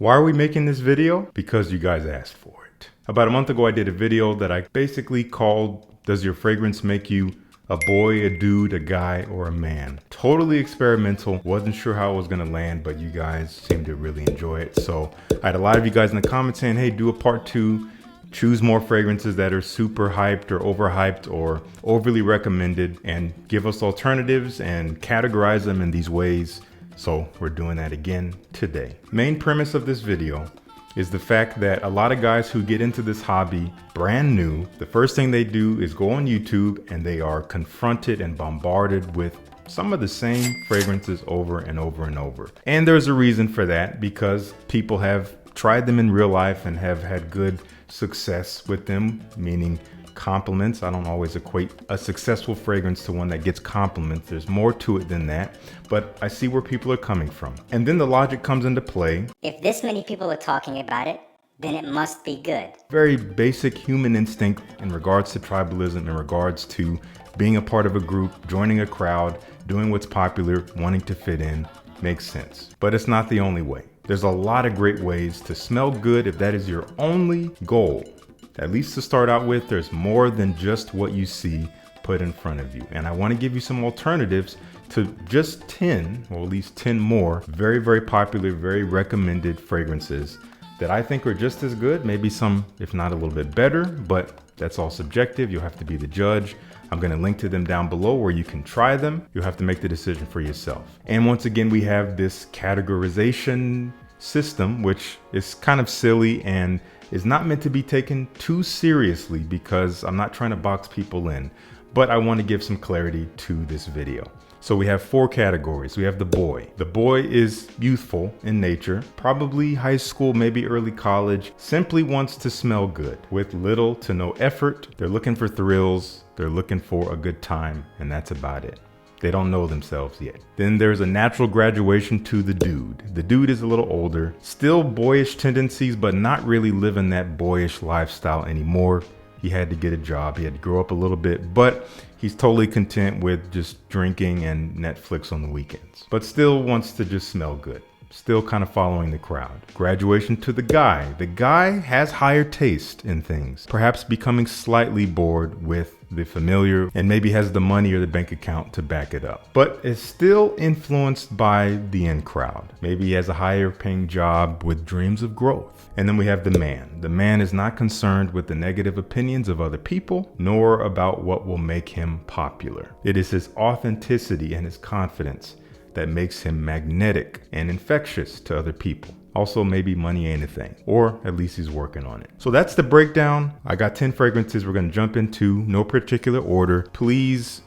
Why are we making this video? Because you guys asked for it. About a month ago, I did a video that I basically called, does your fragrance make you a boy, a dude, a guy, or a man? Totally experimental. Wasn't sure how it was gonna land, but you guys seemed to really enjoy it. So I had a lot of you guys in the comments saying, hey, do a part 2. Choose more fragrances that are super hyped or overhyped or overly recommended, and give us alternatives and categorize them in these ways. So we're doing that again today. Main premise of this video is the fact that a lot of guys who get into this hobby brand new, the first thing they do is go on YouTube and they are confronted and bombarded with some of the same fragrances over and over and over. And there's a reason for that, because people have tried them in real life and have had good success with them, meaning compliments. I don't always equate a successful fragrance to one that gets compliments. There's more to it than that, but I see where people are coming from. And then the logic comes into play. If this many people are talking about it, then it must be good. Very basic human instinct in regards to tribalism, in regards to being a part of a group, joining a crowd, doing what's popular, wanting to fit in, makes sense. But it's not the only way. There's a lot of great ways to smell good if that is your only goal. At least to start out with, there's more than just what you see put in front of you. And I want to give you some alternatives to just 10, or at least 10 more, very, very popular, very recommended fragrances that I think are just as good, maybe some, if not a little bit better, but that's all subjective. You'll have to be the judge. I'm going to link to them down below where you can try them. You'll have to make the decision for yourself. And once again, we have this categorization system, which is kind of silly and is not meant to be taken too seriously, because I'm not trying to box people in, but I want to give some clarity to this video. So we have 4 categories. We have the boy. The boy is youthful in nature, probably high school, maybe early college, simply wants to smell good with little to no effort. They're looking for thrills. They're looking for a good time, and that's about it. They don't know themselves yet. Then there's a natural graduation to the dude. The dude is a little older, still boyish tendencies, but not really living that boyish lifestyle anymore. He had to get a job, he had to grow up a little bit, but he's totally content with just drinking and Netflix on the weekends, but still wants to just smell good. Still kind of following the crowd. Graduation to the guy. The guy has higher taste in things, perhaps becoming slightly bored with the familiar, and maybe has the money or the bank account to back it up, but is still influenced by the in crowd. Maybe he has a higher paying job with dreams of growth. And then we have the man. The man is not concerned with the negative opinions of other people, nor about what will make him popular. It is his authenticity and his confidence that makes him magnetic and infectious to other people. Also, maybe money ain't a thing, or at least he's working on it. So that's the breakdown. I got 10 fragrances we're gonna jump into, no particular order. Please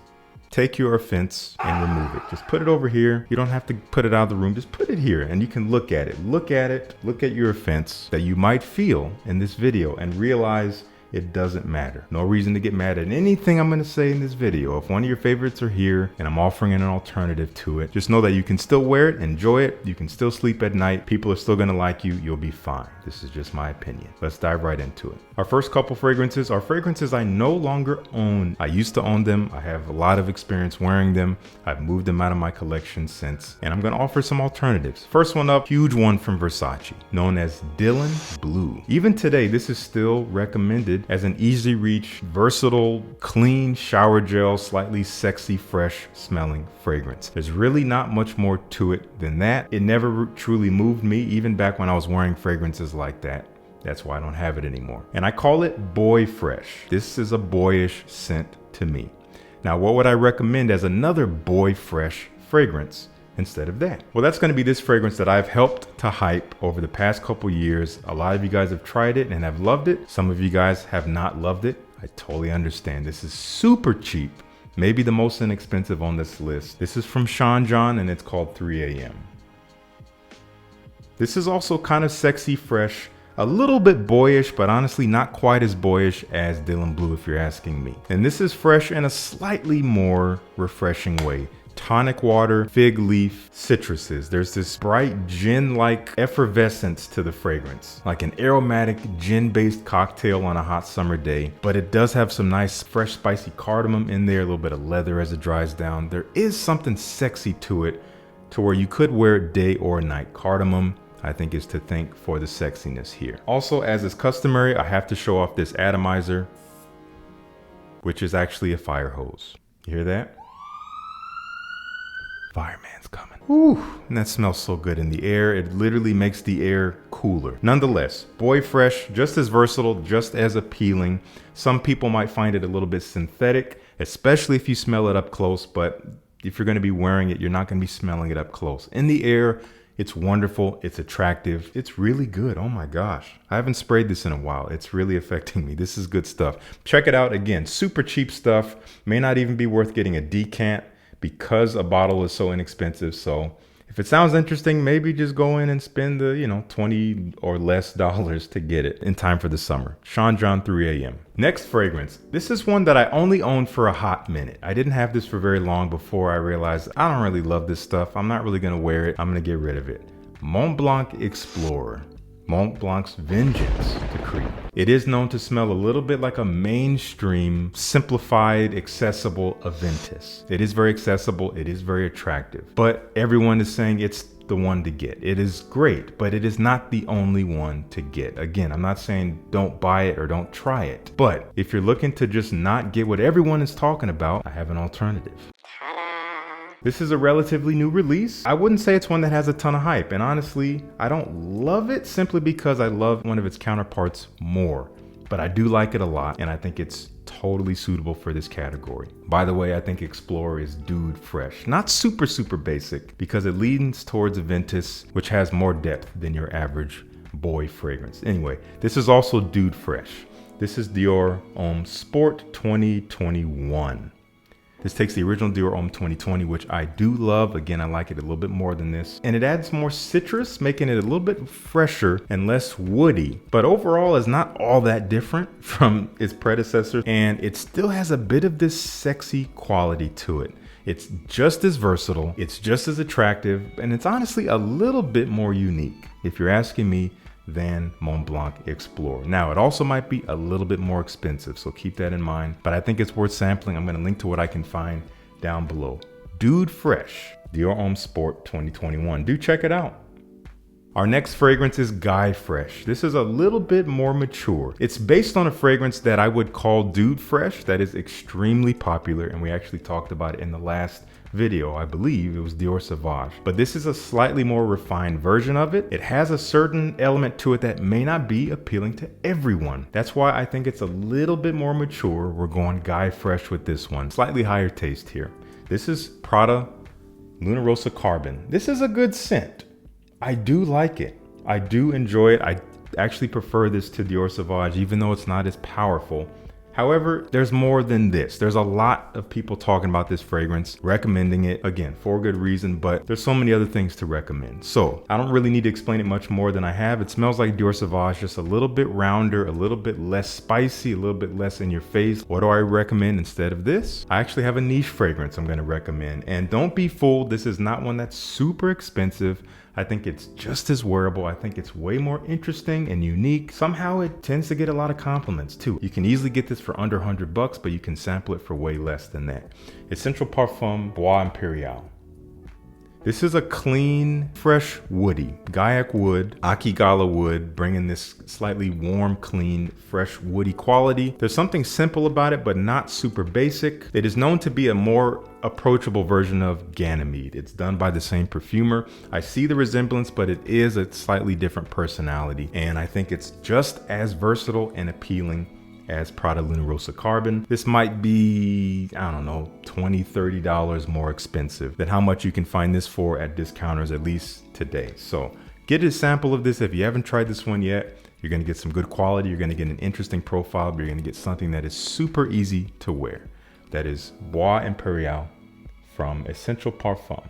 take your offense and remove it. Just put it over here. You don't have to put it out of the room, just put it here and you can look at it. Look at it, look at your offense that you might feel in this video and realize it doesn't matter. No reason to get mad at anything I'm gonna say in this video. If one of your favorites are here and I'm offering an alternative to it, just know that you can still wear it, enjoy it, you can still sleep at night, people are still gonna like you, you'll be fine. This is just my opinion. Let's dive right into it. Our first couple fragrances are fragrances I no longer own. I used to own them. I have a lot of experience wearing them. I've moved them out of my collection since, and I'm gonna offer some alternatives. First one up, huge one from Versace, known as Dylan Blue. Even today, this is still recommended as an easy reach, versatile, clean shower gel, slightly sexy, fresh smelling fragrance. There's really not much more to it than that. It never truly moved me, even back when I was wearing fragrances like that. That's why I don't have it anymore. And I call it Boy Fresh. This is a boyish scent to me. Now, what would I recommend as another Boy Fresh fragrance instead of that? Well, that's going to be this fragrance that I've helped to hype over the past couple years. A lot of you guys have tried it and have loved it. Some of you guys have not loved it. I totally understand. This is super cheap, maybe the most inexpensive on this list. This is from Sean John and it's called 3 AM. This is also kind of sexy, fresh, a little bit boyish, but honestly not quite as boyish as Dylan Blue if you're asking me. And this is fresh in a slightly more refreshing way. Tonic water, fig leaf, citruses. There's this bright gin-like effervescence to the fragrance, like an aromatic gin-based cocktail on a hot summer day, but it does have some nice fresh spicy cardamom in there, a little bit of leather as it dries down. There is something sexy to it, to where you could wear it day or night. Cardamom, I think is to thank for the sexiness here. Also, as is customary, I have to show off this atomizer, which is actually a fire hose. You hear that? Fireman's coming. Whew, and that smells so good in the air. It literally makes the air cooler. Nonetheless, Bois Fresh, just as versatile, just as appealing. Some people might find it a little bit synthetic, especially if you smell it up close, but if you're gonna be wearing it, you're not gonna be smelling it up close. In the air, it's wonderful, it's attractive, it's really good. Oh my gosh, I haven't sprayed this in a while. It's really affecting me. This is good stuff. Check it out. Again, super cheap stuff. May not even be worth getting a decant because a bottle is so inexpensive. So if it sounds interesting, maybe just go in and spend the, $20 or less to get it in time for the summer. Sean John 3 a.m. Next fragrance. This is one that I only owned for a hot minute. I didn't have this for very long before I realized I don't really love this stuff. I'm not really gonna wear it. I'm gonna get rid of it. Mont Blanc Explorer. Mont Blanc's Vengeance Decree. It is known to smell a little bit like a mainstream, simplified, accessible Aventus. It is very accessible, it is very attractive, but everyone is saying it's the one to get. It is great, but it is not the only one to get. Again, I'm not saying don't buy it or don't try it, but if you're looking to just not get what everyone is talking about, I have an alternative. This is a relatively new release. I wouldn't say it's one that has a ton of hype, and honestly, I don't love it simply because I love one of its counterparts more, but I do like it a lot, and I think it's totally suitable for this category. By the way, I think Explorer is dude fresh. Not super basic, because it leans towards Aventus, which has more depth than your average boy fragrance. Anyway, this is also dude fresh. This is Dior Homme Sport 2021. This takes the original Dior Homme 2020, which I do love. Again, I like it a little bit more than this. And it adds more citrus, making it a little bit fresher and less woody. But overall, it's not all that different from its predecessor. And it still has a bit of this sexy quality to it. It's just as versatile, it's just as attractive, and it's honestly a little bit more unique, if you're asking me, than Mont Blanc Explorer. Now, it also might be a little bit more expensive, so keep that in mind, but I think it's worth sampling. I'm gonna link to what I can find down below. Dude Fresh, Dior Homme Sport 2021. Do check it out. Our next fragrance is Guy Fresh. This is a little bit more mature. It's based on a fragrance that I would call Dude Fresh that is extremely popular, and we actually talked about it in the last video. I believe it was Dior Sauvage, but this is a slightly more refined version of it. It has a certain element to it that may not be appealing to everyone. That's why I think it's a little bit more mature. We're going Guy Fresh with this one. Slightly higher taste here. This is Prada Luna Rossa Carbon. This is a good scent. I do like it. I do enjoy it. I actually prefer this to Dior Sauvage, even though it's not as powerful. However, there's more than this. There's a lot of people talking about this fragrance, recommending it, again, for good reason, but there's so many other things to recommend. So I don't really need to explain it much more than I have. It smells like Dior Sauvage, just a little bit rounder, a little bit less spicy, a little bit less in your face. What do I recommend instead of this? I actually have a niche fragrance I'm gonna recommend. And don't be fooled, this is not one that's super expensive. I think it's just as wearable. I think it's way more interesting and unique. Somehow it tends to get a lot of compliments too. You can easily get this for under $100, but you can sample it for way less than that. Essential Parfums Bois Imperial. This is a clean, fresh woody, Gaiac wood, Akigala wood, bringing this slightly warm, clean, fresh woody quality. There's something simple about it, but not super basic. It is known to be a more approachable version of Ganymede. It's done by the same perfumer. I see the resemblance, but it is a slightly different personality. And I think it's just as versatile and appealing as Prada Luna Rossa Carbon. This might be, I don't know, $20, $30 more expensive than how much you can find this for at discounters, at least today. So get a sample of this if you haven't tried this one yet. You're gonna get some good quality, you're gonna get an interesting profile, but you're gonna get something that is super easy to wear. That is Bois Imperial from Essential Parfums.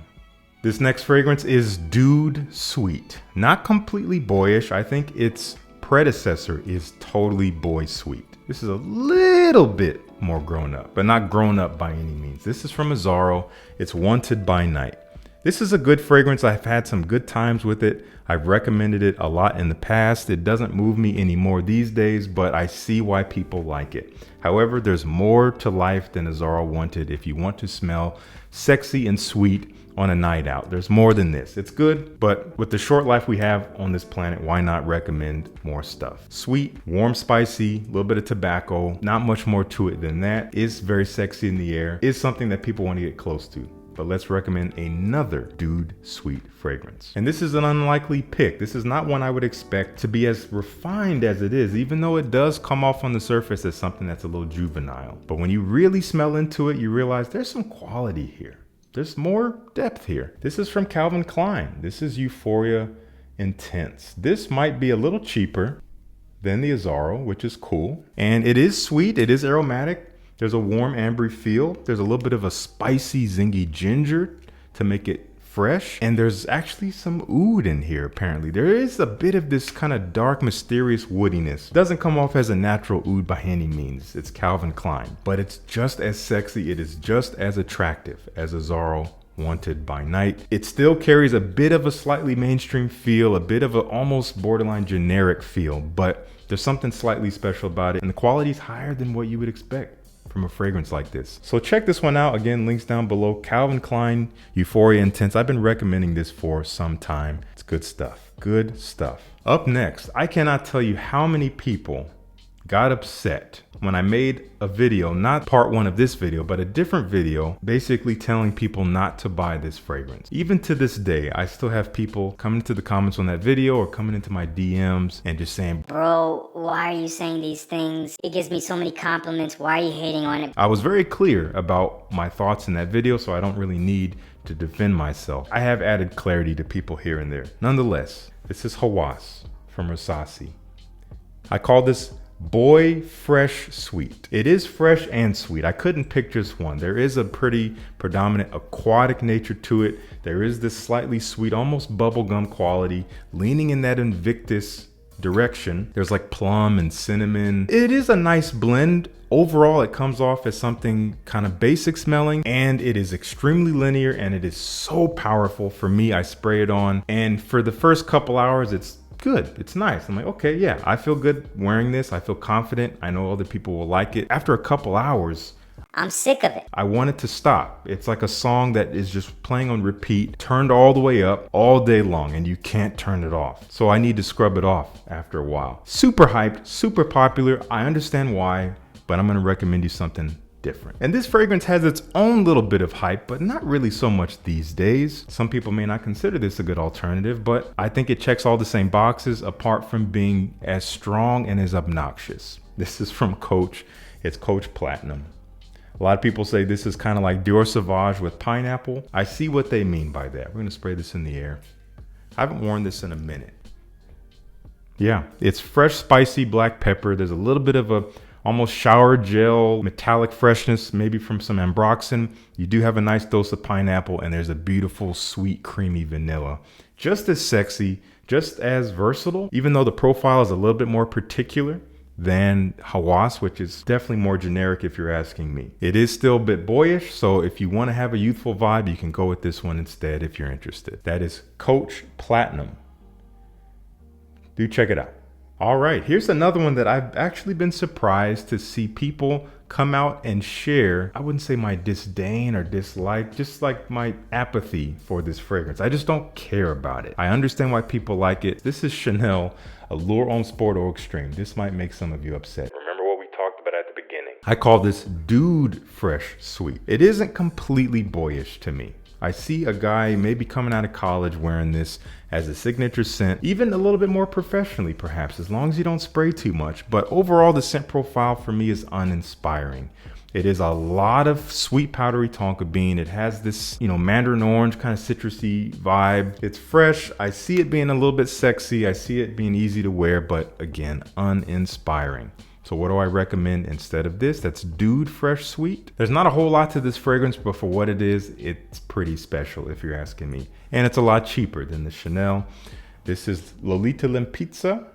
This next fragrance is Dude Sweet. Not completely boyish. I think its predecessor is totally boy sweet. This is a little bit more grown up, but not grown up by any means. This is from Azzaro. It's Wanted by Night. This is a good fragrance. I've had some good times with it. I've recommended it a lot in the past. It doesn't move me anymore these days, but I see why people like it. However, there's more to life than Azzaro Wanted. If you want to smell sexy and sweet on a night out. There's more than this. It's good, but with the short life we have on this planet, why not recommend more stuff? Sweet, warm, spicy, a little bit of tobacco, not much more to it than that. Is very sexy in the air, is something that people want to get close to. But let's recommend another dude sweet fragrance. And this is an unlikely pick. This is not one I would expect to be as refined as it is, even though it does come off on the surface as something that's a little juvenile. But when you really smell into it, you realize there's some quality here. There's more depth here. This is from Calvin Klein. This is Euphoria Intense. This might be a little cheaper than the Azzaro, which is cool. And it is sweet, it is aromatic. There's a warm ambery feel. There's a little bit of a spicy, zingy ginger to make it fresh. And there's actually some oud in here, apparently. There is a bit of this kind of dark, mysterious woodiness. It doesn't come off as a natural oud by any means. It's Calvin Klein. But it's just as sexy. It is just as attractive as Azzaro Wanted by Night. It still carries a bit of a slightly mainstream feel, a bit of an almost borderline generic feel. But there's something slightly special about it. And the quality is higher than what you would expect from a fragrance like this. So check this one out. Again, links down below. Calvin Klein Euphoria Intense. I've been recommending this for some time. It's good stuff. Good stuff. Up next, I cannot tell you how many people got upset when I made a video, not part one of this video, but a different video, basically telling people not to buy this fragrance. Even to this day, I still have people coming to the comments on that video or coming into my DMs and just saying, bro, why are you saying these things? It gives me so many compliments. Why are you hating on it? I was very clear about my thoughts in that video, so I don't really need to defend myself. I have added clarity to people here and there. Nonetheless, this is Hawass from Rasasi. I call this Boy Fresh Sweet. It is fresh and sweet. I couldn't pick just one. There is a pretty predominant aquatic nature to it. There is this slightly sweet, almost bubblegum quality, leaning in that Invictus direction. There's like plum and cinnamon. It is a nice blend. Overall, it comes off as something kind of basic smelling, and it is extremely linear, and it is so powerful. For me, I spray it on, and for the first couple hours, it's good. It's nice. I'm like, okay, yeah, I feel good wearing this. I feel confident. I know other people will like it. After a couple hours, I'm sick of it. I want it to stop. It's like a song that is just playing on repeat, turned all the way up all day long, and you can't turn it off. So I need to scrub it off after a while. Super hyped, super popular. I understand why, but I'm gonna recommend you something different. And this fragrance has its own little bit of hype, but not really so much these days. Some people may not consider this a good alternative, but I think it checks all the same boxes apart from being as strong and as obnoxious. This is from Coach. It's Coach Platinum. A lot of people say this is kind of like Dior Sauvage with pineapple. I see what they mean by that. We're gonna spray this in the air. I haven't worn this in a minute. Yeah, it's fresh, spicy black pepper. There's a little bit of a almost shower gel, metallic freshness, maybe from some ambroxan. You do have a nice dose of pineapple, and there's a beautiful, sweet, creamy vanilla. Just as sexy, just as versatile, even though the profile is a little bit more particular than Hawass, which is definitely more generic if you're asking me. It is still a bit boyish, so if you want to have a youthful vibe, you can go with this one instead if you're interested. That is Coach Platinum. Do check it out. All right, here's another one that I've actually been surprised to see people come out and share. I wouldn't say my disdain or dislike, just like my apathy for this fragrance. I just don't care about it. I understand why people like it. This is Chanel Allure Homme Sport Eau Extreme. This might make some of you upset. Remember what we talked about at the beginning. I call this Dude Fresh Sweet. It isn't completely boyish to me. I see a guy maybe coming out of college wearing this as a signature scent, even a little bit more professionally perhaps, as long as you don't spray too much. But overall, the scent profile for me is uninspiring. It is a lot of sweet powdery tonka bean. It has this, mandarin orange kind of citrusy vibe. It's fresh. I see it being a little bit sexy. I see it being easy to wear, but again, uninspiring. So what do I recommend instead of this? That's Dude Fresh Sweet. There's not a whole lot to this fragrance, but for what it is, it's pretty special if you're asking me. And it's a lot cheaper than the Chanel. This is Lolita Limpizza.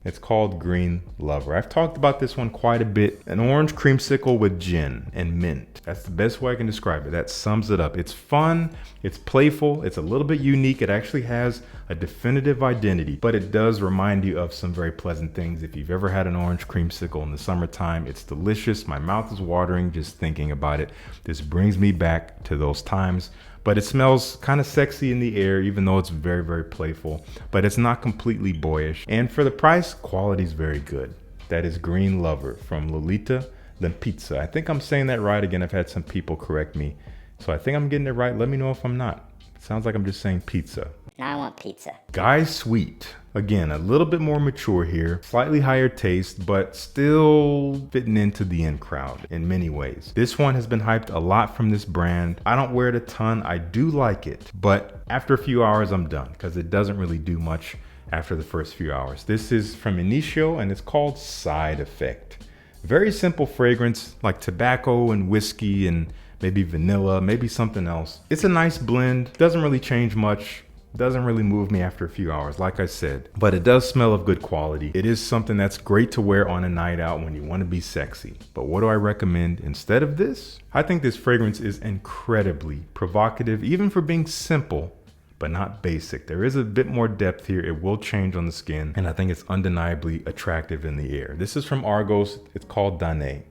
It's called Green Lover. I've talked about this one quite a bit. An orange creamsicle with gin and mint. That's the best way I can describe it. That sums it up. It's fun, it's playful, it's a little bit unique. It actually has a definitive identity, but it does remind you of some very pleasant things. If you've ever had an orange creamsicle in the summertime, it's delicious. My mouth is watering just thinking about it. This brings me back to those times. but it smells kind of sexy in the air, even though it's very, very playful, but it's not completely boyish. And for the price, quality is very good. That is Green Lover from Lolita Pizza. I think I'm saying that right. Again, I've had some people correct me, so I think I'm getting it right. Let me know if I'm not. It sounds like I'm just saying pizza. Now I want pizza. Guy Sweet. Again, a little bit more mature here, slightly higher taste, but still fitting into the in crowd in many ways. This one has been hyped a lot from this brand. I don't wear it a ton. I do like it, but after a few hours, I'm done because it doesn't really do much after the first few hours. This is from Initio and it's called Side Effect. Very simple fragrance like tobacco and whiskey and maybe vanilla, maybe something else. It's a nice blend, doesn't really change much. Doesn't really move me after a few hours, like I said, but it does smell of good quality. It is something that's great to wear on a night out when you want to be sexy. But what do I recommend instead of this? I think this fragrance is incredibly provocative, even for being simple, but not basic. There is a bit more depth here. It will change on the skin, and I think it's undeniably attractive in the air. This is from Argos. It's called Danae.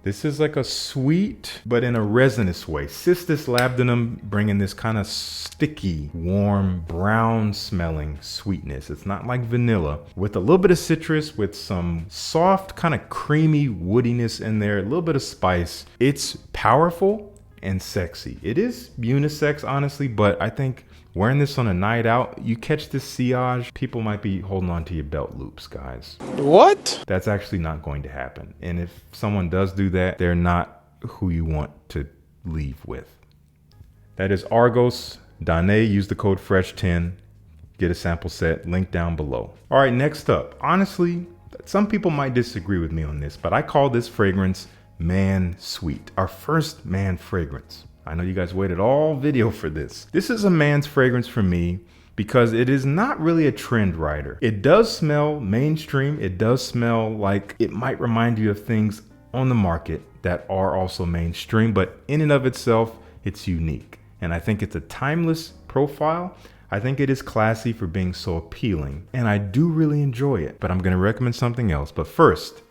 This is like a sweet, but in a resinous way. Cistus labdanum bringing this kind of sticky, warm, brown smelling sweetness. It's not like vanilla, with a little bit of citrus, with some soft kind of creamy woodiness in there, a little bit of spice. It's powerful and sexy. It is unisex, honestly, but I think wearing this on a night out, you catch this sillage, people might be holding on to your belt loops, guys. What? That's actually not going to happen. And if someone does do that, they're not who you want to leave with. That is Argos Danae. Use the code FRESH10. Get a sample set, link down below. All right, next up. Honestly, some people might disagree with me on this, but I call this fragrance Man Sweet. Our first man fragrance. I know you guys waited all video for this. This is a man's fragrance for me because it is not really a trend writer. It does smell mainstream. It does smell like it might remind you of things on the market that are also mainstream, but in and of itself, it's unique. And I think it's a timeless profile. I think it is classy for being so appealing, and I do really enjoy it, but I'm gonna recommend something else. But first,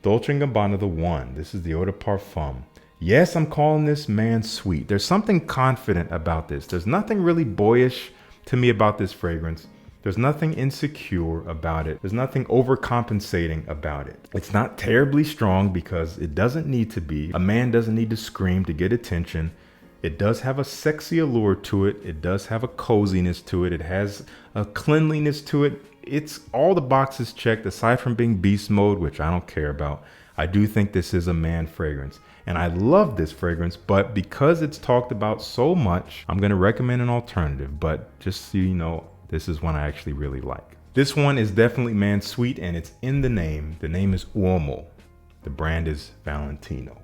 Dolce & Gabbana The One. This is the Eau de Parfum. Yes, I'm calling this Man Sweet. There's something confident about this. There's nothing really boyish to me about this fragrance. There's nothing insecure about it. There's nothing overcompensating about it. It's not terribly strong because it doesn't need to be. A man doesn't need to scream to get attention. It does have a sexy allure to it. It does have a coziness to it. It has a cleanliness to it. It's all the boxes checked aside from being beast mode, which I don't care about. I do think this is a man fragrance. And I love this fragrance, but because it's talked about so much, I'm gonna recommend an alternative, but just so you know, this is one I actually really like. This one is definitely Man Sweet and it's in the name. The name is Uomo. The brand is Valentino.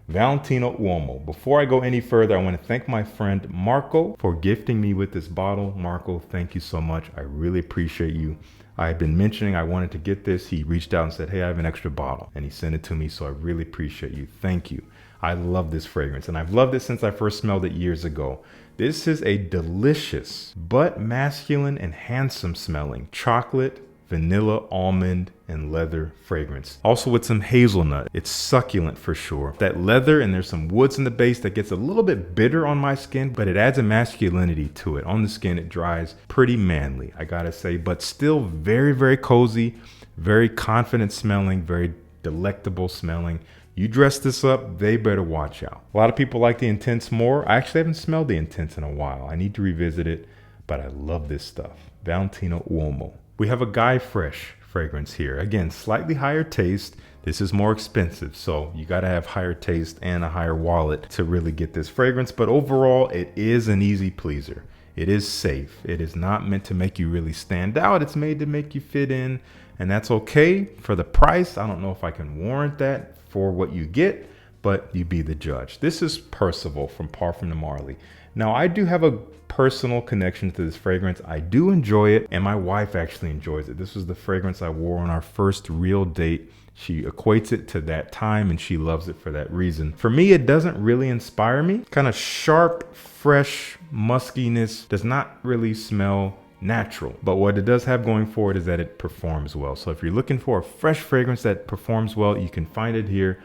Valentino Uomo. Before I go any further, I want to thank my friend Marco for gifting me with this bottle. Marco, thank you so much. I really appreciate you. I've been mentioning I wanted to get this. He reached out and said, hey, I have an extra bottle, and he sent it to me. So I really appreciate you. Thank you. I love this fragrance, and I've loved it since I first smelled it years ago. This is a delicious but masculine and handsome smelling chocolate, vanilla, almond, and leather fragrance. Also with some hazelnut. It's succulent for sure. That leather, and there's some woods in the base that gets a little bit bitter on my skin, but it adds a masculinity to it. On the skin, it dries pretty manly, I gotta say, but still very, very cozy, very confident smelling, very delectable smelling. You dress this up, they better watch out. A lot of people like the Intense more. I actually haven't smelled the Intense in a while. I need to revisit it, but I love this stuff. Valentino Uomo. We have a Guy Fresh fragrance here. Again, slightly higher taste. This is more expensive, so you gotta have higher taste and a higher wallet to really get this fragrance, but overall, it is an easy pleaser. It is safe. It is not meant to make you really stand out. It's made to make you fit in, and that's okay. For the price, I don't know if I can warrant that for what you get, but you be the judge. This is Percival from Parfums Bois. Now, I do have a personal connection to this fragrance. I do enjoy it, and my wife actually enjoys it. This was the fragrance I wore on our first real date. She equates it to that time, and she loves it for that reason. For me, it doesn't really inspire me. Kind of sharp, fresh muskiness, does not really smell natural, but what it does have going for it is that it performs well. So if you're looking for a fresh fragrance that performs well, you can find it here.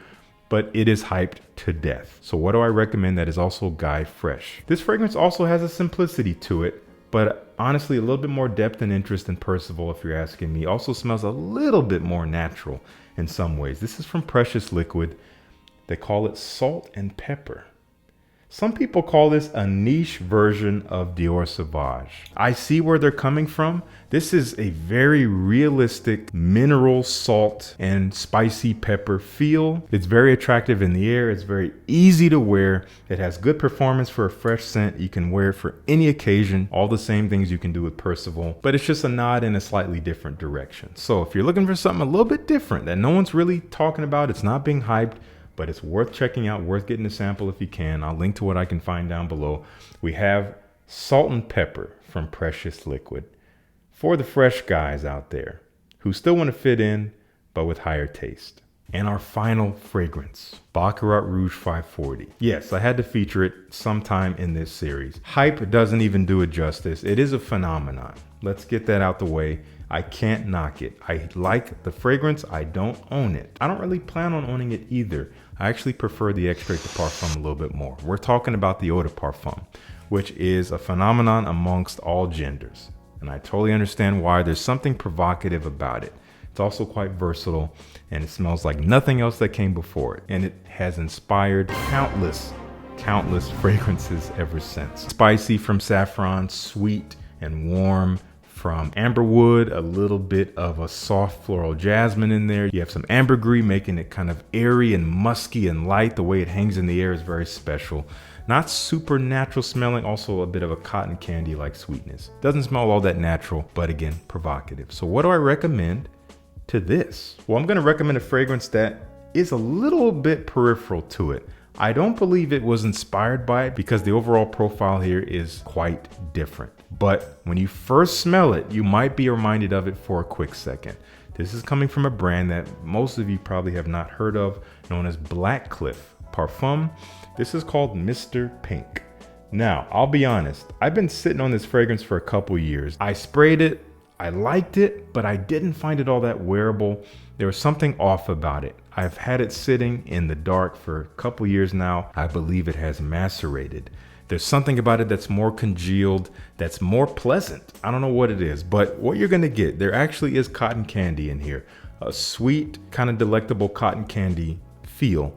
but it is hyped to death. So what do I recommend that is also guy fresh? This fragrance also has a simplicity to it, but honestly, a little bit more depth and interest than Percival, if you're asking me. Also smells a little bit more natural in some ways. This is from Precious Liquid. They call it Salt and Pepper. Some people call this a niche version of Dior Sauvage. I see where they're coming from. This is a very realistic mineral salt and spicy pepper feel. It's very attractive in the air. It's very easy to wear. It has good performance for a fresh scent. You can wear it for any occasion. All the same things you can do with Percival, but it's just a nod in a slightly different direction. So if you're looking for something a little bit different that no one's really talking about, it's not being hyped, but it's worth checking out, worth getting a sample if you can. I'll link to what I can find down below. We have Salt and Pepper from Precious Liquid for the fresh guys out there who still want to fit in, but with higher taste. And our final fragrance, Baccarat Rouge 540. Yes, I had to feature it sometime in this series. Hype doesn't even do it justice. It is a phenomenon. Let's get that out the way. I can't knock it. I like the fragrance. I don't own it. I don't really plan on owning it either. I actually prefer the Extrait de Parfum a little bit more. We're talking about the Eau de Parfum, which is a phenomenon amongst all genders. And I totally understand why. There's something provocative about it. It's also quite versatile, and it smells like nothing else that came before it. And it has inspired countless fragrances ever since. Spicy from saffron, sweet and warm from amberwood, a little bit of a soft floral jasmine in there. You have some ambergris making it kind of airy and musky and light. The way it hangs in the air is very special. Not super natural smelling, also a bit of a cotton candy like sweetness. Doesn't smell all that natural, but again, provocative. So what do I recommend to this? Well, I'm gonna recommend a fragrance that is a little bit peripheral to it. I don't believe it was inspired by it because the overall profile here is quite different. But when you first smell it, you might be reminded of it for a quick second. This is coming from a brand that most of you probably have not heard of, known as Black Cliff Parfum. This is called Mr. Pink. Now, I'll be honest, I've been sitting on this fragrance for a couple years. I sprayed it, I liked it, but I didn't find it all that wearable. There was something off about it. I've had it sitting in the dark for a couple years now. I believe it has macerated. There's something about it that's more congealed, that's more pleasant. I don't know what it is, but what you're gonna get, there actually is cotton candy in here. A sweet, kind of delectable cotton candy feel,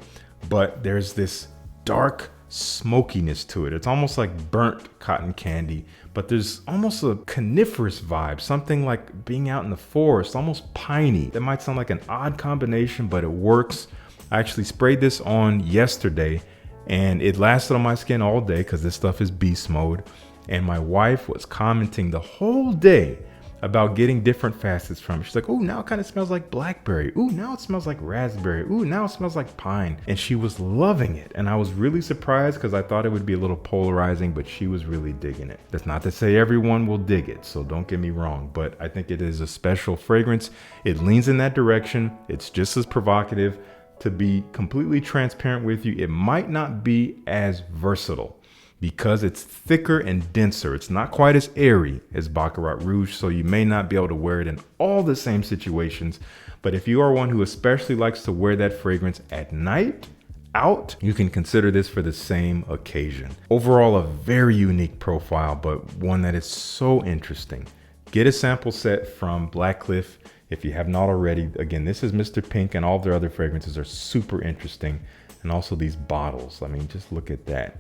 but there's this dark smokiness to it. It's almost like burnt cotton candy, but there's almost a coniferous vibe, something like being out in the forest, almost piney. That might sound like an odd combination, but it works. I actually sprayed this on yesterday and it lasted on my skin all day because this stuff is beast mode. And my wife was commenting the whole day about getting different facets from it. She's like, oh, now it kind of smells like blackberry. Ooh, now it smells like raspberry. Ooh, now it smells like pine. And she was loving it. And I was really surprised because I thought it would be a little polarizing, but she was really digging it. That's not to say everyone will dig it, so don't get me wrong, but I think it is a special fragrance. It leans in that direction. It's just as provocative. To be completely transparent with you, it might not be as versatile because it's thicker and denser. It's not quite as airy as Baccarat Rouge, so you may not be able to wear it in all the same situations. But if you are one who especially likes to wear that fragrance at night, out, you can consider this for the same occasion. Overall, a very unique profile, but one that is so interesting. Get a sample set from Black Cliff if you have not already. Again, this is Mr. Pink, and all their other fragrances are super interesting. And also these bottles. I mean, just look at that.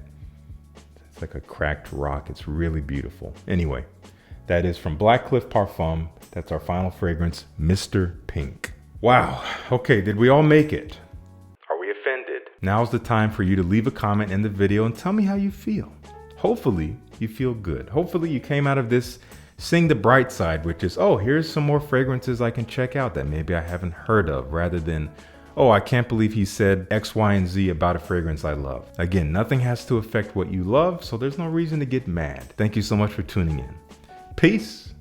It's like a cracked rock. It's really beautiful. Anyway, that is from Black Cliff Parfum. That's our final fragrance, Mr. Pink. Wow. Okay, did we all make it? Are we offended? Now's the time for you to leave a comment in the video and tell me how you feel. Hopefully you feel good. Hopefully you came out of this seeing the bright side, which is, oh, here's some more fragrances I can check out that maybe I haven't heard of, rather than, oh, I can't believe he said X, Y, and Z about a fragrance I love. Again, nothing has to affect what you love, so there's no reason to get mad. Thank you so much for tuning in. Peace.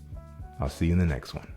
I'll see you in the next one.